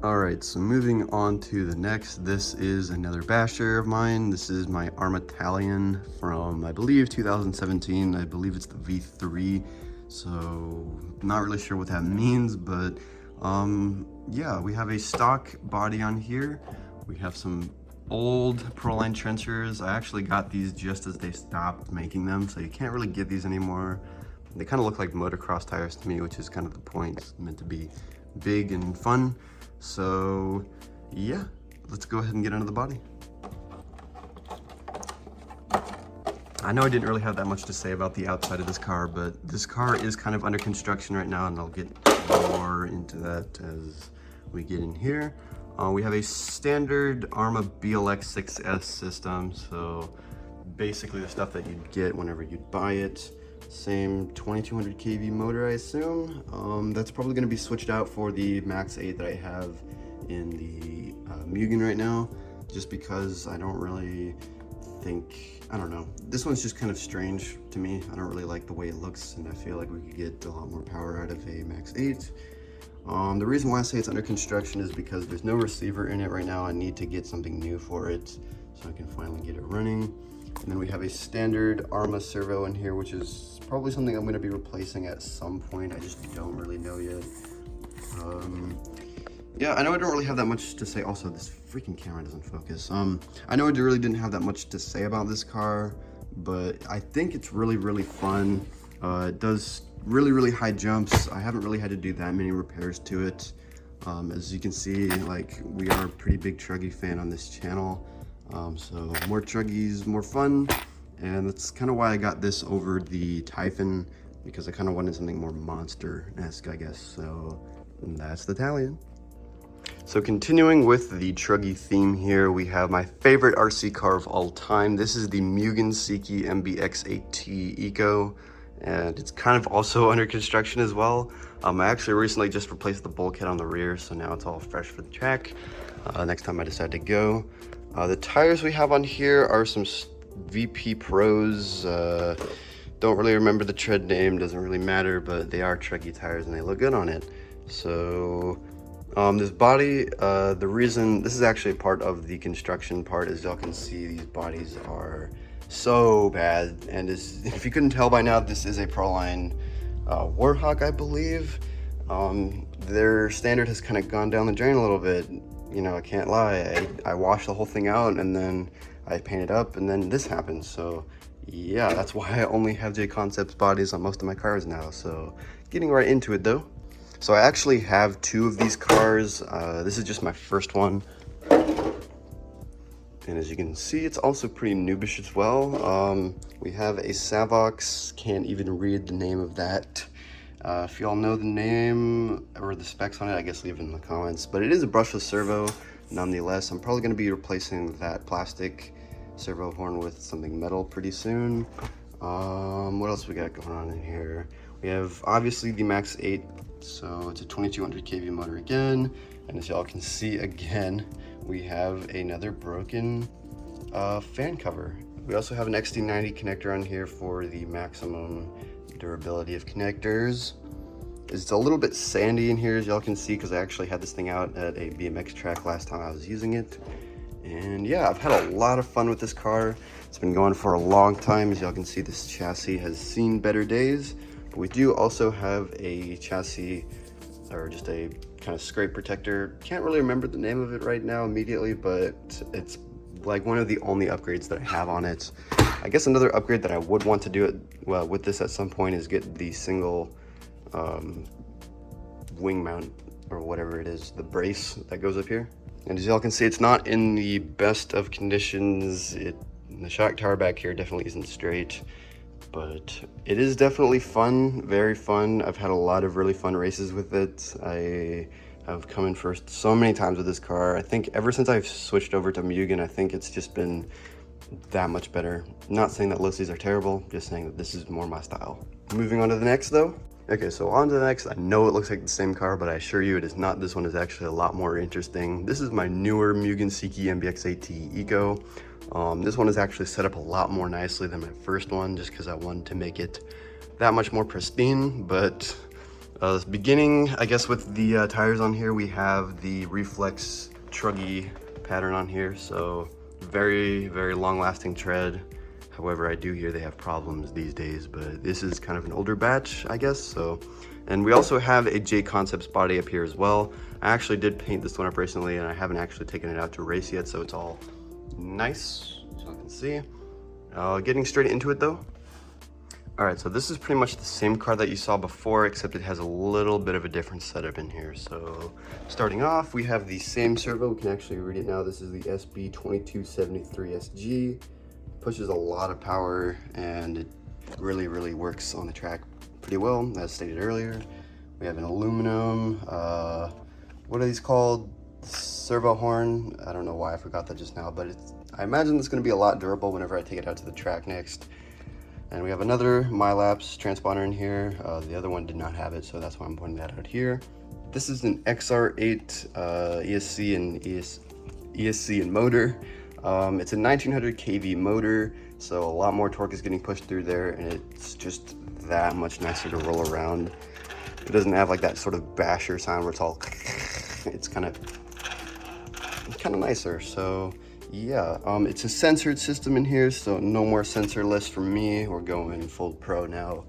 All right, so moving on to the next, this is another basher of mine. This is my Armatalion from, I believe, 2017. I believe it's the V3, so not really sure what that means, but yeah, we have a stock body on here. We have some old Proline trenchers. I actually got these just as they stopped making them, so you can't really get these anymore. They kind of look like motocross tires to me, which is kind of the point. It's meant to be big and fun. So yeah, let's go ahead and get into the body. I know I didn't really have that much to say about the outside of this car, but this car is kind of under construction right now, and I'll get more into that as we get in here. We have a standard Arma BLX 6S system, so basically the stuff that you'd get whenever you'd buy it. Same 2200 kV motor, I assume. That's probably going to be switched out for the Max 8 that I have in the Mugen right now, just because I don't really think, I don't know, this one's just kind of strange to me. I don't really like the way it looks, and I feel like we could get a lot more power out of a Max 8. The reason why I say it's under construction is because there's no receiver in it right now. I need to get something new for it so I can finally get it running. And then we have a standard Arma servo in here, which is probably something I'm going to be replacing at some point. I just don't really know yet. Yeah, I know I don't really have that much to say. Also, this freaking camera doesn't focus. I know I really didn't have that much to say about this car, but I think it's really, really fun. It does really high jumps. I haven't really had to do that many repairs to it. As you can see, like, we are a pretty big Truggy fan on this channel. So more Truggies, more fun, and that's kind of why I got this over the Typhon, because I kind of wanted something more monster-esque, I guess. So that's the Talion. So continuing with the Truggy theme here, we have my favorite RC car of all time. This is the Mugen Seeky MBX8T Eco, and it's kind of also under construction as well. I actually recently just replaced the bulkhead on the rear, so now it's all fresh for the track next time I decide to go. The tires we have on here are some VP Pros. Don't really remember the tread name, doesn't really matter, but they are Truggy tires and they look good on it. So this body, the reason this is actually part of the construction part, as y'all can see, these bodies are so bad. And if you couldn't tell by now, this is a Proline Warhawk, I believe. Their standard has kind of gone down the drain a little bit. You know, I can't lie, I washed the whole thing out and then I painted up, and then this happened. So yeah, that's why I only have J Concepts bodies on most of my cars now. So getting right into it though. So I actually have two of these cars. This is just my first one. And as you can see, it's also pretty noobish as well. We have a Savox, can't even read the name of that. If y'all know the name or the specs on it, I guess leave it in the comments. But it is a brushless servo, nonetheless. I'm probably going to be replacing that plastic servo horn with something metal pretty soon. What else we got going on in here? We have obviously the Max 8, so it's a 2200 kV motor again. And as y'all can see again, we have another broken fan cover. We also have an XT90 connector on here for the maximum durability of connectors. It's a little bit sandy in here, as y'all can see, because I actually had this thing out at a BMX track last time I was using it. And yeah, I've had a lot of fun with this car. It's been going for a long time. As y'all can see, this chassis has seen better days. But we do also have a chassis, or just a kind of scrape protector. Can't really remember the name of it right now immediately, but it's like one of the only upgrades that I have on it. I guess another upgrade that I would want to do it with this at some point is get the single wing mount, or whatever it is, the brace that goes up here. And as y'all can see, it's not in the best of conditions. The shock tower back here definitely isn't straight, but it is definitely fun, very fun. I've had a lot of really fun races with it. I have come in first so many times with this car. I think ever since I've switched over to Mugen, I think it's just been that much better. Not saying that Lucy's are terrible, just saying that this is more my style. Moving on to the next though. Okay, so on to the next. I know it looks like the same car, but I assure you it is not. This one is actually a lot more interesting. This is my newer Mugen Seeky MBX8T Eco. This one is actually set up a lot more nicely than my first one, just because I wanted to make it that much more pristine. But Beginning, I guess, with the tires on here, we have the reflex truggy pattern on here, so very, very long-lasting tread. However, I do hear they have problems these days, but this is kind of an older batch, I guess, so. And we also have a J Concepts body up here as well. I actually did paint this one up recently, and I haven't actually taken it out to race yet, so it's all nice, as you can see. Getting straight into it though. All right, so this is pretty much the same car that you saw before, except it has a little bit of a different setup in here. So starting off, we have the same servo. We can actually read it now. This is the SB2273SG. Pushes a lot of power, and it really, really works on the track pretty well, as stated earlier. We have an aluminum, what are these called? Servo horn. I don't know why I forgot that just now, but I imagine it's gonna be a lot durable whenever I take it out to the track next. And we have another Milapse transponder in here. The other one did not have it, so that's why I'm pointing that out here. This is an XR8 ESC and motor. It's a 1900 kV motor, so a lot more torque is getting pushed through there, and it's just that much nicer to roll around. It doesn't have like that sort of basher sound where it's all, it's kind of nicer. So yeah, it's a censored system in here, so no more sensorless for me. We're going full pro now.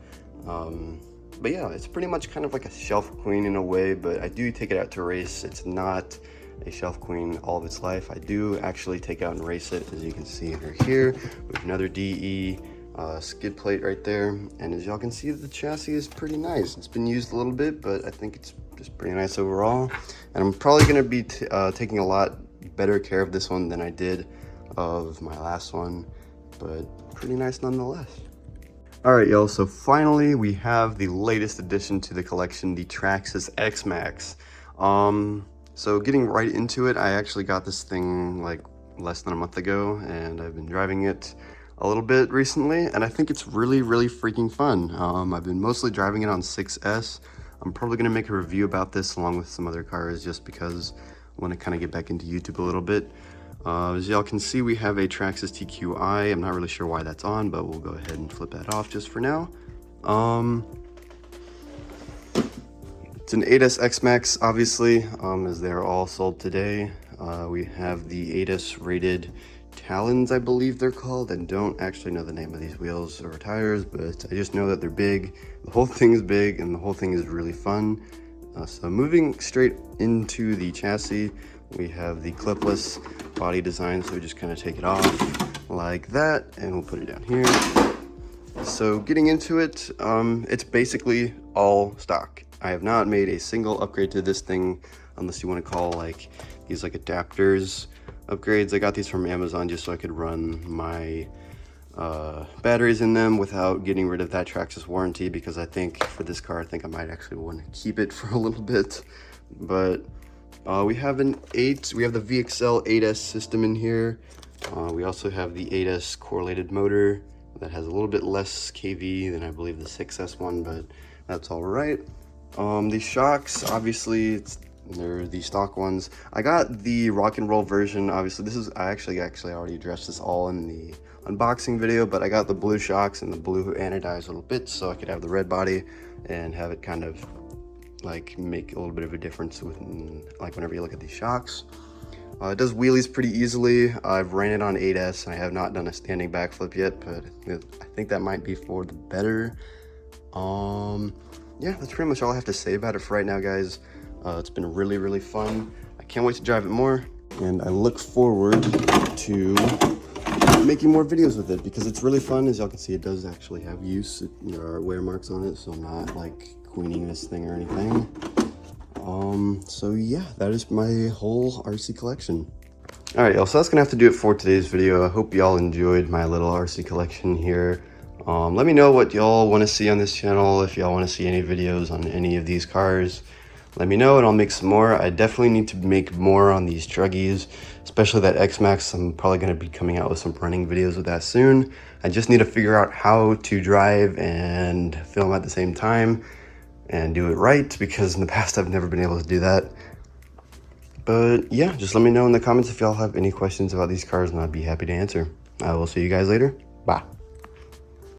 But yeah, it's pretty much kind of like a shelf queen in a way, but I do take it out to race. It's not a shelf queen all of its life. I do actually take out and race it, as you can see here. We have another DE skid plate right there, and as y'all can see, the chassis is pretty nice. It's been used a little bit, but I think it's just pretty nice overall. And I'm probably going to be taking a lot better care of this one than I did of my last one, but pretty nice nonetheless. All right, y'all, so finally we have the latest addition to the collection, the Traxxas XMaxx. So getting right into it, I actually got this thing like less than a month ago, and I've been driving it a little bit recently, and I think it's really, really freaking fun. I've been mostly driving it on 6S. I'm probably gonna make a review about this along with some other cars, just because I want to kind of get back into YouTube a little bit. As y'all can see, we have a Traxxas TQI. I'm not really sure why that's on, but we'll go ahead and flip that off just for now. It's an 8S XMaxx, obviously, as they're all sold today. We have the 8S rated Talons, I believe they're called. I don't actually know the name of these wheels or tires, but I just know that they're big. The whole thing is big, and the whole thing is really fun. So moving straight into the chassis, we have the clipless body design, so we just kind of take it off like that, and we'll put it down here. So getting into it, it's basically all stock. I have not made a single upgrade to this thing, unless you want to call like these like adapters upgrades. I got these from Amazon just so I could run my batteries in them without getting rid of that Traxxas warranty, because I think for this car, I think I might actually want to keep it for a little bit. But we have the VXL 8S system in here. We also have the 8S correlated motor that has a little bit less kV than I believe the 6S one, but that's all right. The shocks, obviously, they're the stock ones. I got the rock and roll version. Obviously, I actually already addressed this all in the unboxing video, but I got the blue shocks and the blue anodized little bits so I could have the red body and have it kind of like make a little bit of a difference with like whenever you look at these shocks. It does wheelies pretty easily. I've ran it on 8S and I have not done a standing backflip yet, but I think that might be for the better. Yeah, that's pretty much all I have to say about it for right now, guys. It's been really, really fun. I can't wait to drive it more, and I look forward to making more videos with it because it's really fun. As y'all can see, it does actually have use. There are wear marks on it, so I'm not like queening this thing or anything. So yeah, that is my whole RC collection. All right, y'all, so that's gonna have to do it for today's video. I hope y'all enjoyed my little RC collection here. Let me know what y'all want to see on this channel. If y'all want to see any videos on any of these cars, let me know and I'll make some more. I definitely need to make more on these truggies, especially that XMaxx. I'm probably going to be coming out with some running videos with that soon. I just need to figure out how to drive and film at the same time and do it right, because in the past I've never been able to do that. But yeah, just let me know in the comments if y'all have any questions about these cars and I'd be happy to answer. I will see you guys later. Bye.